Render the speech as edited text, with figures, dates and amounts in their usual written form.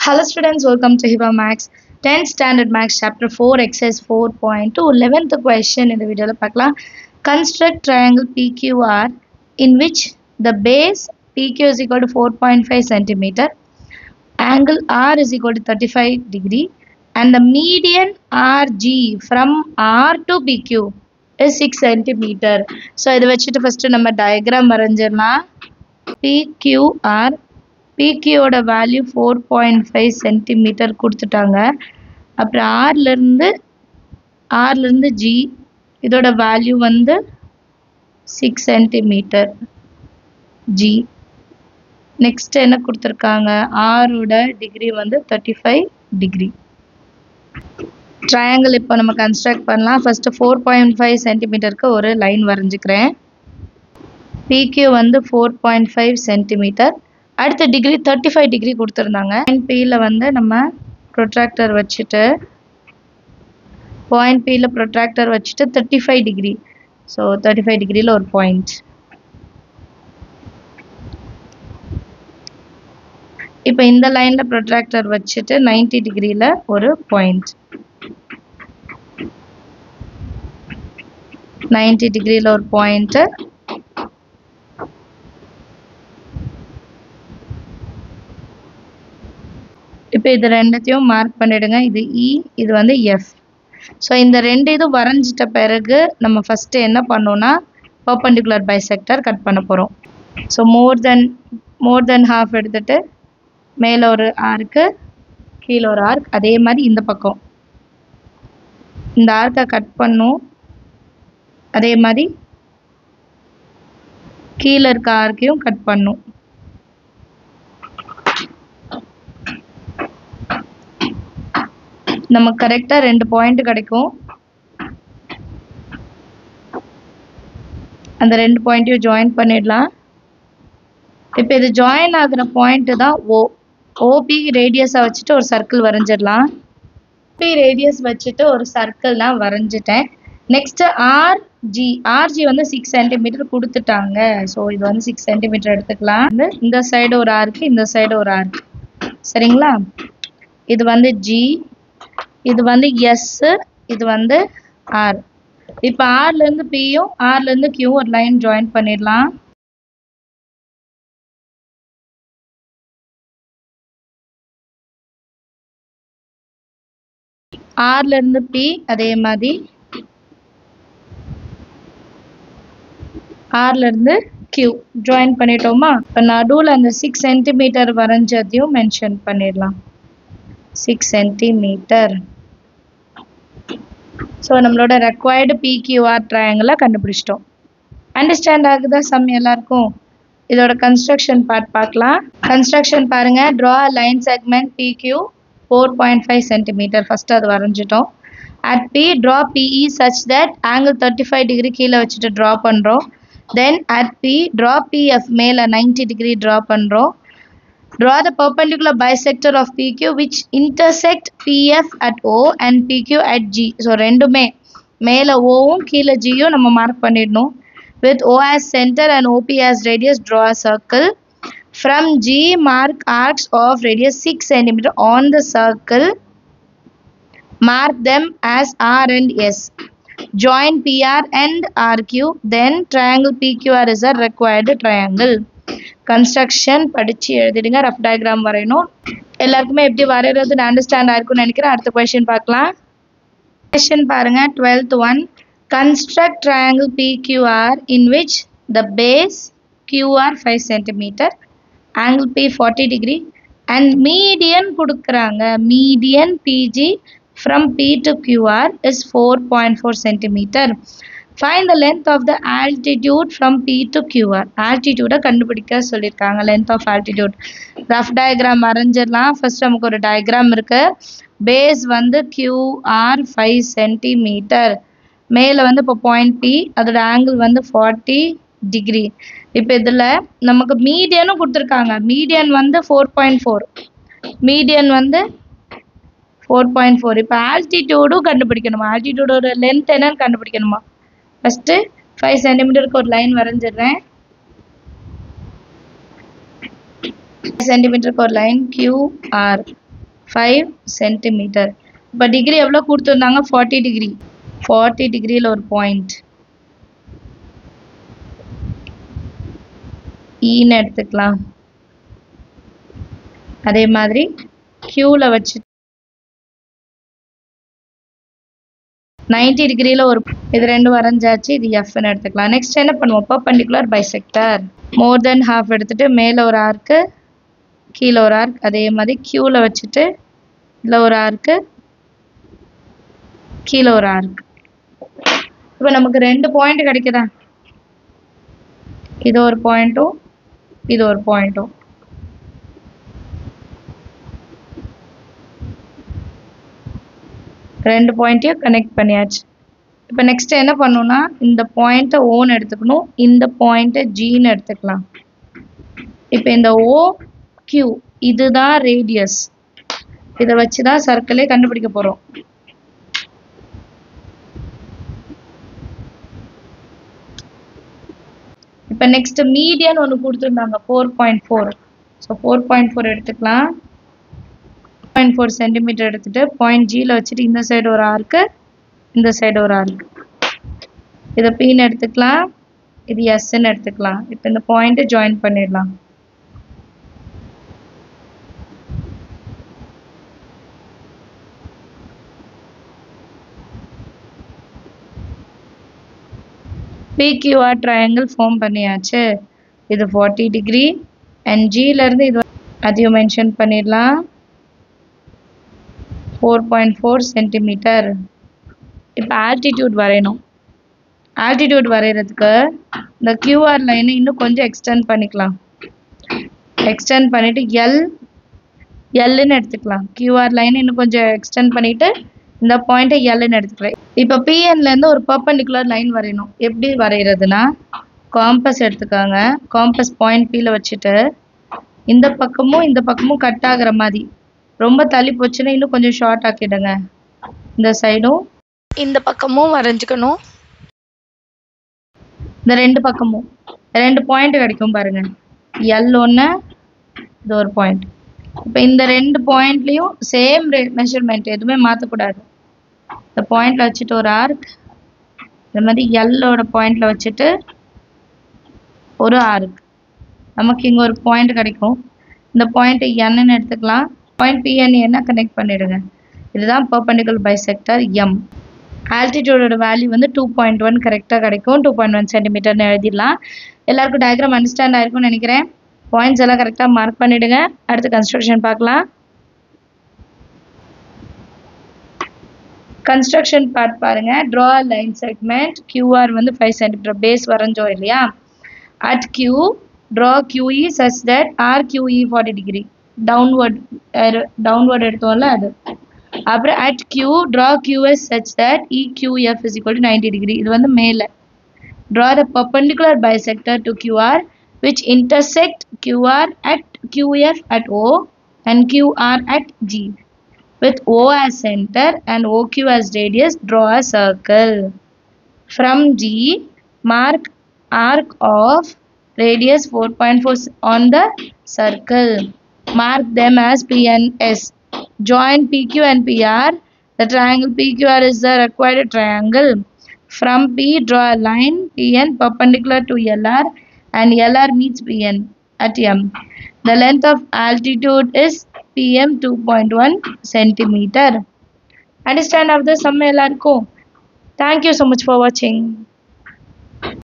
Hello students, welcome to Hiba Max 10th Standard Max Chapter 4 Exercise 4.2 11th question in the video la construct triangle PQR in which the base PQ is equal to 4.5 centimeter, angle R is equal to 35 degree and the median RG from R to PQ is 6 centimeter. So இதை வச்சிட்டு first நம்ம diagram வரைஞ்சிரலாம். PQR PQ ஓட value 4.5 centimetre கொடுத்துட்டாங்க. அப்புறம் ஆர்லேருந்து G இதோட value வந்து 6 centimetre G. Next என்ன கொடுத்துருக்காங்க, ஆரோட டிகிரி வந்து 35 டிகிரி. ட்ரையாங்கிள் இப்போ நம்ம கன்ஸ்ட்ரக்ட் பண்ணலாம். ஃபர்ஸ்ட் 4.5 சென்டிமீட்டருக்கு ஒரு லைன் வரைஞ்சிக்கிறேன். PQ வந்து 4.5 சென்டிமீட்டர். அடுத்த டிகிரி 35 டிகிரி கொடுத்துருந்தாங்க. பாயிண்ட் பியில் வந்து நம்ம ப்ரொட்ராக்டர் வச்சுட்டு 35 டிகிரி. ஸோ 35 டிகிரியில் ஒரு பாயிண்ட். இப்போ இந்த லைனில் ப்ரொட்ராக்டர் வச்சுட்டு 90 டிகிரியில் ஒரு பாயிண்ட். 90 டிகிரியில் ஒரு பாயிண்ட்டு. இப்போ இது ரெண்டுத்தையும் மார்க் பண்ணிடுங்க. இது E, இது வந்து F. ஸோ இந்த ரெண்டு இதுவும் வரைஞ்சிட்ட பிறகு நம்ம ஃபஸ்ட்டு என்ன பண்ணோன்னா பர்பண்டிகுலர் பைசெக்டர் கட் பண்ண போகிறோம். ஸோ மோர் தென் ஹாஃப் எடுத்துகிட்டு மேலே ஒரு ஆர்க்கு கீழே ஒரு ஆர்க், அதே மாதிரி இந்த பக்கம் இந்த ஆர்க்கை கட் பண்ணும். அதே மாதிரி கீழே இருக்க ஆர்க்கையும் கட் பண்ணும். நமக்கு கரெக்டாக 2 பாயிண்ட் கிடைக்கும். அந்த 2 பாயிண்ட்டையும் ஜாயின் பண்ணிடலாம். இப்போ இது ஜாயின் ஆகிற பாயிண்ட்டு தான் ஓபி ரேடியஸை வச்சுட்டு ஒரு சர்க்கிள் வரைஞ்சிடலாம். ஓபி ரேடியஸ் வச்சுட்டு ஒரு சர்க்கிள் தான் வரைஞ்சிட்டேன். நெக்ஸ்ட்டு ஆர்ஜி வந்து 6 சென்டிமீட்டர் கொடுத்துட்டாங்க. ஸோ இது வந்து 6 சென்டிமீட்டர் எடுத்துக்கலாம். இந்த சைடு ஒரு ஆர்க்கு, இந்த சைடு ஒரு ஆர்க்கு, சரிங்களா? இது வந்து G, இது வந்து S, இது வந்து R. இப்போ ஆர்லேருந்து Pயும் ஆர்லேருந்து Qயும் ஒரு லைன் ஜாயின் பண்ணிடலாம். ஆர்லேருந்து P, அதே மாதிரி ஆர்லேருந்து Q ஜாயின் பண்ணிட்டோமா? இப்போ நடுவில் அந்த 6 சென்டிமீட்டர் வரைஞ்சதையும் மென்ஷன் பண்ணிடலாம். 6 சென்டிமீட்டர். ஸோ நம்மளோட ரெக்வயர்டு PQR ட்ரையாங்கிளை கண்டுபிடிச்சிட்டோம். அண்டர்ஸ்டாண்ட் ஆகுதா சம் எல்லாருக்கும்? இதோட கன்ஸ்ட்ரக்ஷன் பார்ட் பார்க்கலாம். கன்ஸ்ட்ரக்ஷன் பாருங்கள். Draw line segment PQ 4.5 centimetre. First அது வரைஞ்சிட்டோம். At P draw PE such that angle 35 degree கீழே வச்சுட்டு ட்ரா பண்ணுறோம். Then at P draw PF மேலே 90 டிகிரி ட்ரா பண்ணுறோம். Draw the perpendicular bisector of PQ which intersect PF at O and PQ at G. So ரெண்டுமே மேலே ஓவும் கீழே ஜியும் நம்ம mark பண்ணிடணும். With O as center and OP as radius, draw a circle. From G, mark arcs of radius 6 cm on the circle. Mark them as R and S. Join PR and RQ. Then triangle PQR is a required triangle. Construction படித்து எழுதிடுங்க. Rough diagram வரையணும். எல்லாருக்குமே எப்படி வரைகிறதுன்னு understand ஆயிருக்குன்னு நினைக்கிறேன். அடுத்த question பார்க்கலாம். Question பாருங்கள். 12th one. Construct triangle PQR in which the base QR 5 centimeter, angle P 40 degree and median கொடுக்குறாங்க. Median PG from P to QR is 4.4 centimeter. Find the length of the altitude from P to QR. Altitude கண்டுபிடிக்க சொல்லியிருக்காங்க. length of altitude. Rough diagram வரைஞ்சிடலாம். First நமக்கு ஒரு diagram இருக்கு. Base வந்து QR 5 centimetre. மேலே வந்து இப்போ பாயிண்ட் P, அதோட ஆங்கிள் வந்து 40 டிகிரி. இப்போ இதில் நமக்கு மீடியனும் கொடுத்துருக்காங்க. மீடியன் வந்து 4.4. மீடியன் வந்து 4.4. இப்போ ஆல்டிடியூடும் கண்டுபிடிக்கணுமா? ஆல்டிடியூடோட லென்த் என்னன்னு கண்டுபிடிக்கணுமா? ஃபஸ்ட்டு 5 சென்டிமீட்டருக்கு ஒரு லைன் வரைஞ்சிடுறேன். சென்டிமீட்டருக்கு ஒரு லைன் QR. 5 சென்டிமீட்டர். இப்போ டிகிரி எவ்வளோ கொடுத்துருந்தாங்க? 40 டிகிரி. 40 டிகிரியில் ஒரு பாயிண்ட் ஈன்னு எடுத்துக்கலாம். அதே மாதிரி கியூவில் வச்சு 90 டிகிரியில் ஒரு இது ரெண்டு வரைஞ்சாச்சு. இது எஃப்னு எடுத்துக்கலாம். நெக்ஸ்ட் என்ன பண்ணுவோம்? Perpendicular bisector. More then half எடுத்துட்டு மேலே ஒரு ஆர்க்கு கீழே ஒரு ஆர்க். அதே மாதிரி கியூவில் வச்சுட்டு இதில் ஒரு ஆர்க்கு கீழே ஒரு ஆர்க். இப்போ நமக்கு 2 பாயிண்ட் கிடைக்குதா? இது ஒரு பாயிண்ட்டும் இது ஒரு பாயிண்ட்டும். ரெண்டு பாயிண்ட்டையும் கனெக்ட் பண்ணியாச்சு. இப்போ நெக்ஸ்ட் என்ன பண்ணணும்னா இந்த பாயிண்ட்டை ஓன்னு எடுத்துக்கணும், இந்த பாயிண்ட்டை ஜின்னு எடுத்துக்கலாம். இப்போ இந்த ஓ கியூ இதுதான் ரேடியஸ். இதை வச்சு தான் சர்க்கிளே கண்டுபிடிக்க போகிறோம். இப்போ நெக்ஸ்ட் மீடியன் ஒன்று கொடுத்துருந்தாங்க 4.4. ஸோ 4.4 எடுத்துக்கலாம். 4 சென்டிமீட்டர் எடுத்துட்டு பாயிண்ட் ஜியில் வச்சுட்டு இந்த சைடு ஒரு ஆர்க்கு இந்த சைடு ஒரு ஆர்க்கு. இதை பின்னு எடுத்துக்கலாம், இது எஸ்ன்னு எடுத்துக்கலாம். இப்போ இந்த பாயிண்ட்டை ஜாயின் பண்ணிடலாம். பிக்யூஆர் ட்ரையாங்கிள் ஃபார்ம் பண்ணியாச்சு. இது 40 டிகிரி அண்ட் ஜியிலேருந்து இது அதையும் மென்ஷன் பண்ணிடலாம். 4.4 சென்டிமீட்டர். இப்போ ஆல்டிடியூட் வரையணும். ஆல்டிடியூட் வரைகிறதுக்கு இந்த கியூஆர் லைனை இன்னும் கொஞ்சம் எக்ஸ்டெண்ட் பண்ணிக்கலாம். எக்ஸ்டெண்ட் பண்ணிவிட்டு எல்லுன்னு எடுத்துக்கலாம். கியூஆர் லைனை இன்னும் கொஞ்சம் எக்ஸ்டெண்ட் பண்ணிவிட்டு இந்த பாயிண்ட்டை எல்லுன்னு எடுத்துக்கலாம். இப்போ பிஎன்லேருந்து ஒரு பர்பெண்டிகுலர் லைன் வரையணும். எப்படி வரைகிறதுனா காம்பஸ் எடுத்துக்காங்க. காம்பஸ் பாயிண்ட் பியில் வச்சுட்டு இந்த பக்கமும் கட் ஆகிற மாதிரி. ரொம்ப தள்ளி போச்சுன்னா இன்னும் கொஞ்சம் ஷார்ட் ஆக்கிடுங்க. இந்த சைடும் இந்த பக்கமும் வரைஞ்சிக்கணும். இந்த ரெண்டு பக்கமும் 2 பாயிண்ட் கிடைக்கும் பாருங்க. எல் ஒன்று, இது ஒரு பாயிண்ட். இப்போ இந்த 2 பாயிண்ட்லேயும் சேம் மெஷர்மெண்ட், எதுவுமே மாற்றக்கூடாது. இந்த பாயிண்டில் வச்சுட்டு ஒரு ஆர்க், இந்த மாதிரி எல்லோட பாயிண்டில் வச்சுட்டு ஒரு ஆர்க். நமக்கு இங்கே ஒரு பாயிண்ட் கிடைக்கும். இந்த பாயிண்ட்டை என்னன்னு எடுத்துக்கலாம். பாயிண்ட் பிஎன் என்ன கனெக்ட் பண்ணிடுங்க. இதுதான் பர்பெண்டிகுலர் பைசெக்டர் எம். ஆல்டிடியூடோட வேல்யூ வந்து 2.1 கரெக்டாக கிடைக்கும். 2.1 சென்டிமீட்டர்னு எழுதிடலாம். எல்லாருக்கும் டயக்ராம் அண்டர்ஸ்டாண்ட் ஆயிருக்கும்னு நினைக்கிறேன். பாயிண்ட்ஸ் எல்லாம் கரெக்டாக மார்க் பண்ணிவிடுங்க. அடுத்து கன்ஸ்ட்ரக்ஷன் பார்க்கலாம். கன்ஸ்ட்ரக்ஷன் பார்ட் பாருங்க. Draw line segment. கியூஆர் வந்து 5 சென்டிமீட்டர் பேஸ் வரைஞ்சோம் இல்லையா. At Q draw QE such that R QE 40 டிகிரி. டவுன்வர்ட் எடுத்தோம்ல அது. அப்புறம் at Q draw QS such that EQF is equal to 90 டிகிரி. இது வந்து மேலே. Draw the perpendicular bisector to QR which intersect QR at QF at O and QR at G. With O as center and OQ as radius, draw a circle. From G, mark arc of radius 4.4 on the circle. Mark them as P and S. Join PQ and PR. The triangle PQR is the required triangle. From P, draw a line PN perpendicular to LR and LR meets PN at M. The length of altitude is PM 2.1 centimeter. Understand of the sum எல்லாருக்கும்? Thank you so much for watching.